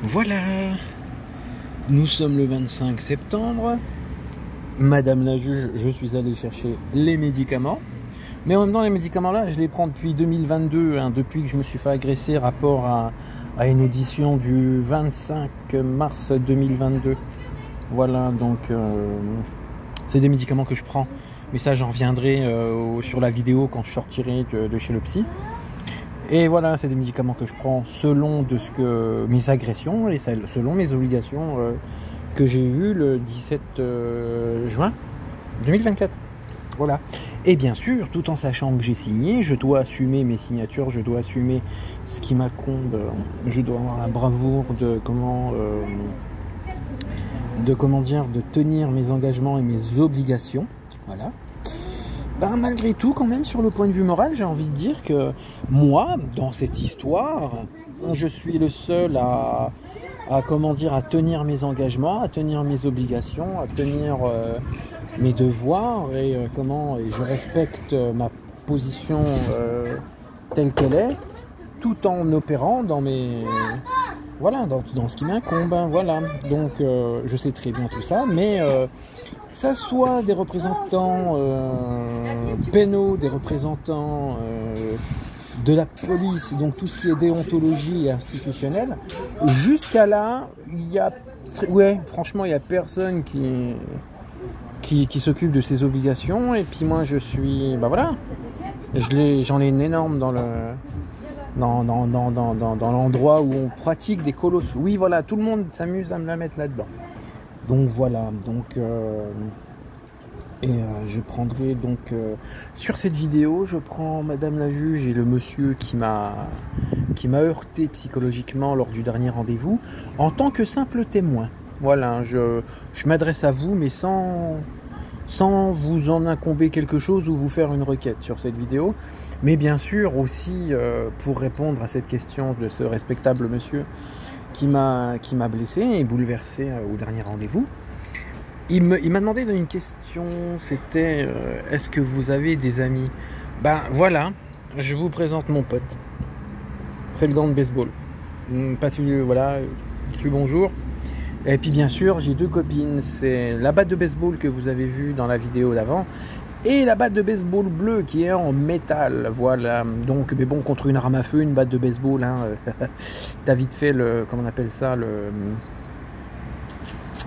Voilà, nous sommes le 25 septembre. Madame la juge, je suis allé chercher les médicaments. Mais en même temps, les médicaments là, je les prends depuis 2022, depuis que je me suis fait agresser rapport à une audition du 25 mars 2022. Voilà, donc c'est des médicaments que je prends. Mais ça, j'en reviendrai sur la vidéo quand je sortirai de chez le psy. Et voilà, c'est des médicaments que je prends selon mes agressions et selon mes obligations que j'ai eues le 17 juin 2024. Voilà. Et bien sûr, tout en sachant que j'ai signé, je dois assumer mes signatures, je dois assumer ce qui m'incombe, je dois avoir la bravoure de tenir mes engagements et mes obligations. Voilà. Ben, malgré tout, quand même, sur le point de vue moral, j'ai envie de dire que moi, dans cette histoire, je suis le seul à tenir mes engagements, à tenir mes obligations, à tenir mes devoirs et je respecte ma position telle qu'elle est, tout en opérant dans ce qui m'incombe. Voilà. Donc, je sais très bien tout ça, mais que ça soit des représentants pénaux, des représentants de la police, donc tout ce qui est déontologie et institutionnelle, jusqu'à là, franchement, il n'y a personne qui s'occupe de ses obligations. Et puis moi, je suis, j'en ai une énorme dans l'endroit où on pratique des colosses. Oui, voilà, tout le monde s'amuse à me la mettre là-dedans. Donc voilà, je prendrai sur cette vidéo, je prends Madame la juge et le monsieur qui m'a heurté psychologiquement lors du dernier rendez-vous en tant que simple témoin. Voilà, je m'adresse à vous, mais sans vous en incomber quelque chose ou vous faire une requête sur cette vidéo. Mais bien sûr aussi pour répondre à cette question de ce respectable monsieur qui m'a blessé et bouleversé au dernier rendez-vous. Il m'a demandé une question, c'était est-ce que vous avez des amis? Ben voilà, je vous présente mon pote. C'est le gant de baseball. Pas celui, voilà, plus bonjour. Et puis bien sûr, j'ai deux copines. C'est la batte de baseball que vous avez vue dans la vidéo d'avant et la batte de baseball bleue qui est en métal. Voilà. Donc, mais bon, contre une arme à feu, une batte de baseball, t'as vite fait comment on appelle ça,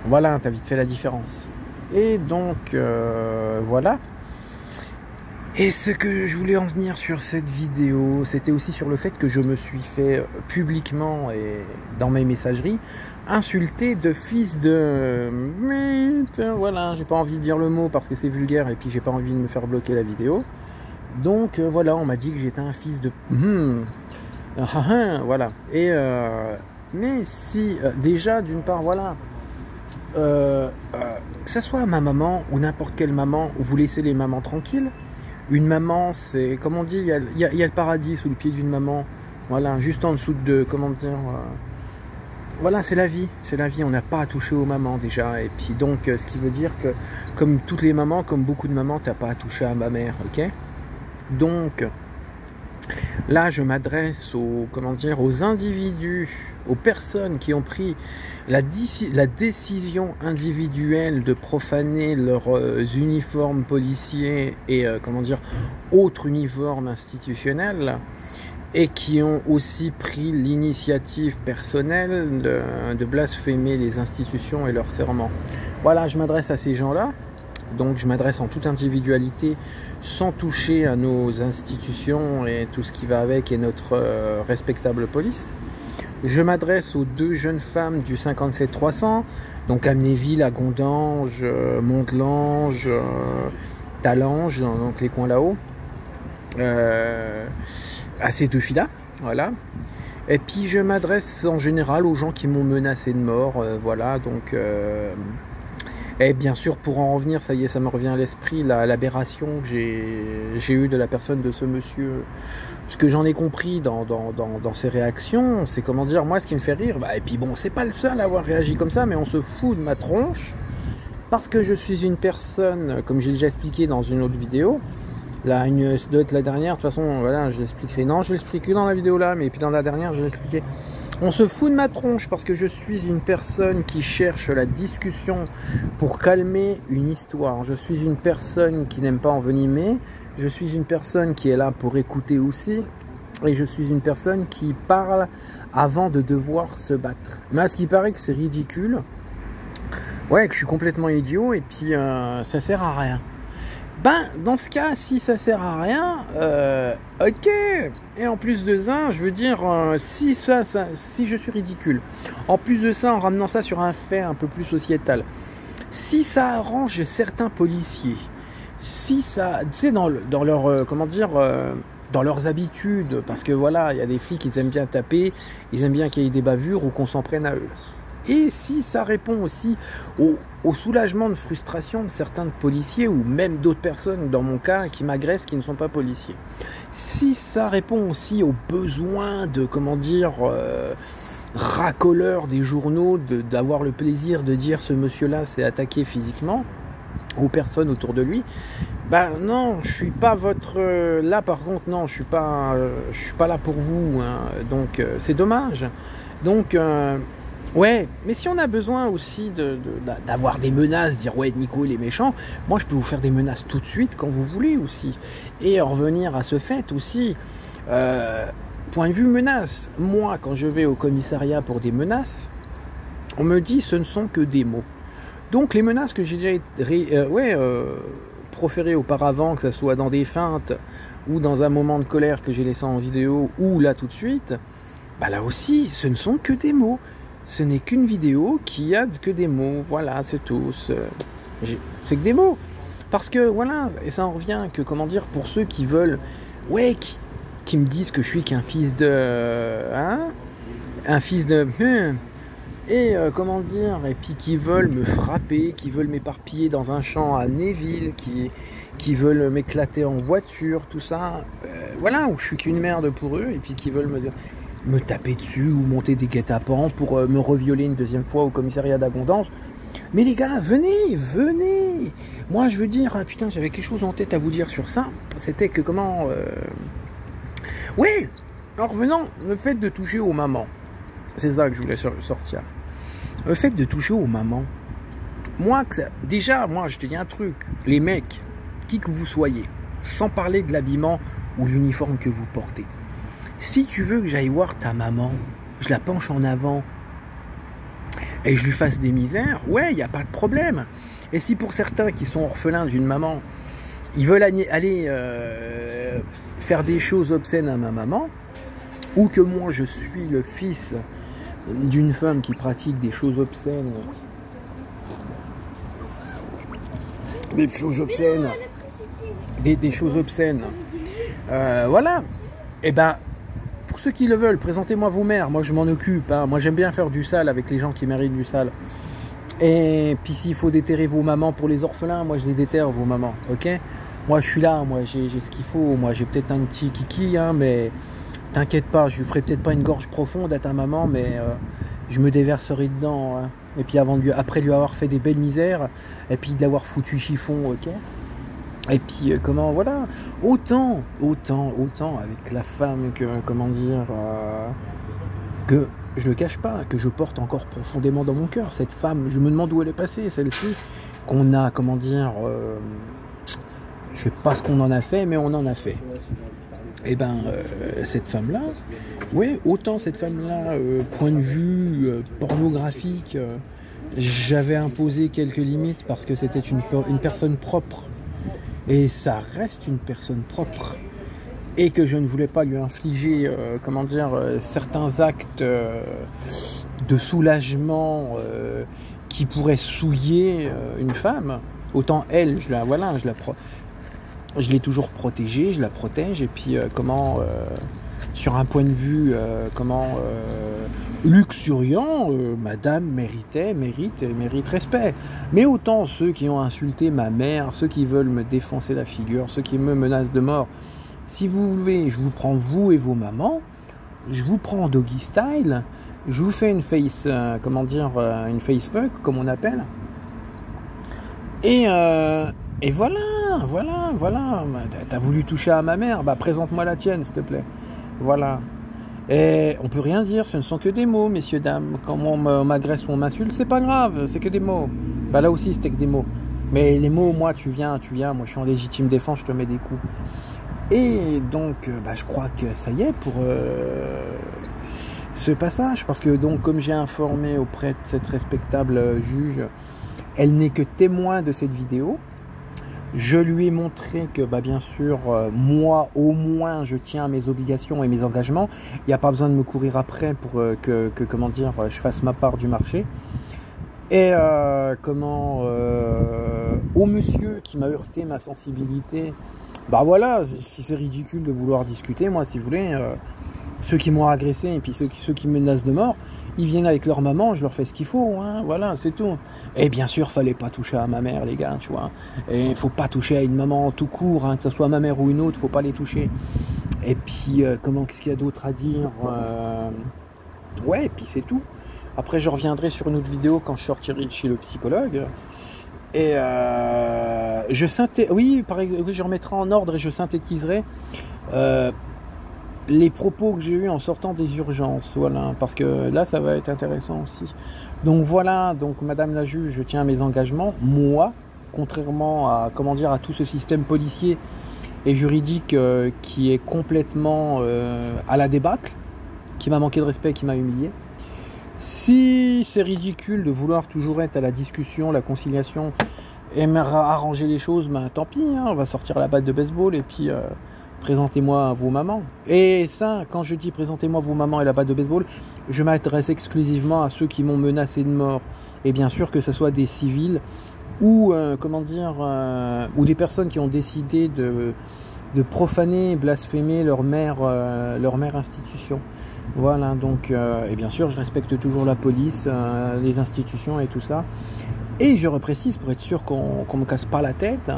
voilà, t'as vite fait la différence. Et donc, voilà. Et ce que je voulais en venir sur cette vidéo, c'était aussi sur le fait que je me suis fait publiquement et dans mes messageries insulter de fils de... Voilà, j'ai pas envie de dire le mot parce que c'est vulgaire et puis j'ai pas envie de me faire bloquer la vidéo. Donc voilà, on m'a dit que j'étais un fils de... Voilà. Et mais si, déjà, d'une part, voilà, que ça soit ma maman ou n'importe quelle maman, vous laissez les mamans tranquilles. Une maman, c'est, comme on dit, il y a le paradis sous le pied d'une maman. Voilà, juste en dessous de, voilà, c'est la vie, on n'a pas à toucher aux mamans déjà. Et puis donc, ce qui veut dire que, comme toutes les mamans, comme beaucoup de mamans, t'as pas à toucher à ma mère, ok? Donc, là, je m'adresse aux individus, aux personnes qui ont pris la décision individuelle de profaner leurs uniformes policiers et autres uniformes institutionnels, et qui ont aussi pris l'initiative personnelle de blasphémer les institutions et leurs serments. Voilà, je m'adresse à ces gens-là. Donc je m'adresse en toute individualité, sans toucher à nos institutions et tout ce qui va avec et notre respectable police. Je m'adresse aux deux jeunes femmes du 57-300, donc Amnéville, Agondange, Montelange, Talange, donc les coins là-haut, à ces deux filles-là, voilà. Et puis je m'adresse en général aux gens qui m'ont menacé de mort, voilà, donc... Et bien sûr, pour en revenir, ça y est, ça me revient à l'esprit, l'aberration que j'ai eue de la personne de ce monsieur. Ce que j'en ai compris dans ses réactions, c'est moi, ce qui me fait rire, et puis bon, c'est pas le seul à avoir réagi comme ça, mais on se fout de ma tronche, parce que je suis une personne, comme j'ai déjà expliqué dans une autre vidéo, Là, ça doit être la dernière. De toute façon, voilà, je l'expliquerai. Non, je l'explique que dans la vidéo là, mais puis dans la dernière, je l'expliquais. On se fout de ma tronche parce que je suis une personne qui cherche la discussion pour calmer une histoire. Je suis une personne qui n'aime pas envenimer. Je suis une personne qui est là pour écouter aussi. Et je suis une personne qui parle avant de devoir se battre. Mais à ce qui paraît que c'est ridicule. Ouais, que je suis complètement idiot et puis ça sert à rien. Ben, dans ce cas, si ça sert à rien, ok. Et en plus de ça, je veux dire, si je suis ridicule, en plus de ça, en ramenant ça sur un fait un peu plus sociétal, si ça arrange certains policiers, si ça, tu sais, dans leur, comment dire, dans leurs habitudes, parce que voilà, il y a des flics, ils aiment bien taper, ils aiment bien qu'il y ait des bavures ou qu'on s'en prenne à eux. Et si ça répond aussi au soulagement de frustration de certains policiers ou même d'autres personnes, dans mon cas, qui m'agressent, qui ne sont pas policiers. Si ça répond aussi aux besoins de, comment dire, racoleurs des journaux, d'avoir le plaisir de dire ce monsieur-là s'est attaqué physiquement aux personnes autour de lui, ben non, je suis pas votre... là par contre, non, je suis pas là pour vous, hein, donc c'est dommage. Donc... ouais, mais si on a besoin aussi d'avoir des menaces, dire ouais Nico il est méchant, moi je peux vous faire des menaces tout de suite quand vous voulez aussi. Et en revenir à ce fait aussi, point de vue menace, moi quand je vais au commissariat pour des menaces, on me dit ce ne sont que des mots. Donc les menaces que j'ai déjà proférées auparavant, que ce soit dans des feintes ou dans un moment de colère que j'ai laissé en vidéo ou là tout de suite, bah là aussi ce ne sont que des mots. Ce n'est qu'une vidéo qui a que des mots, voilà, c'est tout. C'est que des mots. Parce que, voilà, et ça en revient que, comment dire, pour ceux qui veulent, ouais, qui me disent que je suis qu'un fils de... Hein, un fils de... Et, comment dire, et puis qui veulent me frapper, qui veulent m'éparpiller dans un champ à Neville, qui veulent m'éclater en voiture, tout ça, voilà, où je suis qu'une merde pour eux, et puis qui veulent me taper dessus ou monter des guet-apens pour me revioler une deuxième fois au commissariat d'Agondange. Mais les gars, venez. Moi, je veux dire, putain, j'avais quelque chose en tête à vous dire sur ça. C'était que comment... Oui, en revenant, le fait de toucher aux mamans. C'est ça que je voulais sortir. Le fait de toucher aux mamans. Moi, déjà, moi, je te dis un truc. Les mecs, qui que vous soyez, sans parler de l'habillement ou l'uniforme que vous portez, si tu veux que j'aille voir ta maman, je la penche en avant et je lui fasse des misères, ouais, il n'y a pas de problème. Et si pour certains qui sont orphelins d'une maman, ils veulent aller faire des choses obscènes à ma maman, ou que moi je suis le fils d'une femme qui pratique des choses obscènes, des choses obscènes, voilà, et ben, pour ceux qui le veulent, présentez-moi vos mères. Moi, je m'en occupe. Hein. Moi, j'aime bien faire du sale avec les gens qui méritent du sale. Et puis, s'il faut déterrer vos mamans pour les orphelins, moi, je les déterre, vos mamans. Ok? Moi, je suis là. Moi, j'ai ce qu'il faut. Moi, j'ai peut-être un petit kiki, hein, mais t'inquiète pas. Je lui ferai peut-être pas une gorge profonde à ta maman, mais je me déverserai dedans. Hein. Et puis, après lui avoir fait des belles misères, et puis de l'avoir foutu chiffon, ok? Et puis comment, voilà, autant avec la femme que, comment dire, que je le cache pas, que je porte encore profondément dans mon cœur. Cette femme, je me demande où elle est passée, celle-ci, qu'on a, comment dire, je sais pas ce qu'on en a fait, mais on en a fait. Et ben, cette femme-là, ouais, autant cette femme-là, point de vue pornographique, j'avais imposé quelques limites parce que c'était une personne propre. Et ça reste une personne propre. Et que je ne voulais pas lui infliger, comment dire, certains actes de soulagement qui pourraient souiller une femme. Autant elle, je l'ai toujours protégée, je la protège. Et puis, sur un point de vue, luxuriant, madame mérite respect. Mais autant ceux qui ont insulté ma mère, ceux qui veulent me défoncer la figure, ceux qui me menacent de mort, si vous voulez, je vous prends vous et vos mamans, je vous prends en doggy style, je vous fais une face, une face fuck, comme on appelle. Et voilà, voilà. T'as voulu toucher à ma mère, bah présente-moi la tienne, s'il te plaît. Voilà. Et on peut rien dire, ce ne sont que des mots, messieurs, dames. Quand on m'agresse ou on m'insulte, c'est pas grave, c'est que des mots. Bah là aussi, c'était que des mots. Mais les mots, moi, tu viens, moi je suis en légitime défense, je te mets des coups. Et donc, bah, je crois que ça y est pour ce passage. Parce que donc, comme j'ai informé auprès de cette respectable juge, elle n'est que témoin de cette vidéo. Je lui ai montré que, bah, bien sûr, moi, au moins, je tiens à mes obligations et mes engagements. Il n'y a pas besoin de me courir après pour comment dire, je fasse ma part du marché. Et au monsieur qui m'a heurté ma sensibilité, bah voilà, si c'est ridicule de vouloir discuter, moi, si vous voulez, ceux qui m'ont agressé et puis ceux qui me menacent de mort, ils viennent avec leur maman, je leur fais ce qu'il faut, hein, voilà, c'est tout. Et bien sûr, fallait pas toucher à ma mère, les gars, tu vois. Et il faut pas toucher à une maman tout court, hein, que ce soit ma mère ou une autre, faut pas les toucher. Et puis, qu'est-ce qu'il y a d'autre à dire ouais, et puis c'est tout. Après, je reviendrai sur une autre vidéo quand je sortirai de chez le psychologue. Et oui, je remettrai en ordre et je synthétiserai les propos que j'ai eus en sortant des urgences, voilà, parce que là ça va être intéressant aussi. Donc voilà, donc Madame la juge, je tiens à mes engagements, moi, contrairement à à tout ce système policier et juridique qui est complètement à la débâcle, qui m'a manqué de respect, qui m'a humilié. Si c'est ridicule de vouloir toujours être à la discussion, la conciliation et arranger les choses, ben tant pis, hein, on va sortir la batte de baseball et puis présentez-moi vos mamans. Et ça, quand je dis présentez-moi vos mamans et la batte de baseball, je m'adresse exclusivement à ceux qui m'ont menacé de mort. Et bien sûr que ce soit des civils ou ou des personnes qui ont décidé de profaner, blasphémer leur mère institution. Voilà, donc et bien sûr je respecte toujours la police, les institutions et tout ça. Et je reprécise pour être sûr qu'on me casse pas la tête.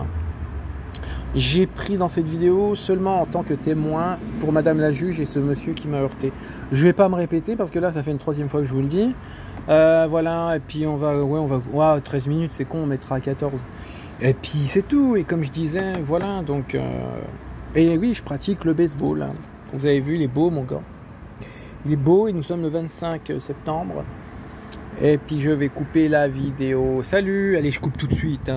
J'ai pris dans cette vidéo seulement en tant que témoin pour Madame la juge et ce monsieur qui m'a heurté. Je vais pas me répéter parce que là ça fait une 3e fois que je vous le dis. Voilà, et puis on va 13 minutes, c'est con, on mettra à 14. Et puis c'est tout, et comme je disais, voilà, donc et oui, je pratique le baseball. Vous avez vu, il est beau mon gars. Il est beau et nous sommes le 25 septembre. Et puis je vais couper la vidéo. Salut, allez, je coupe tout de suite.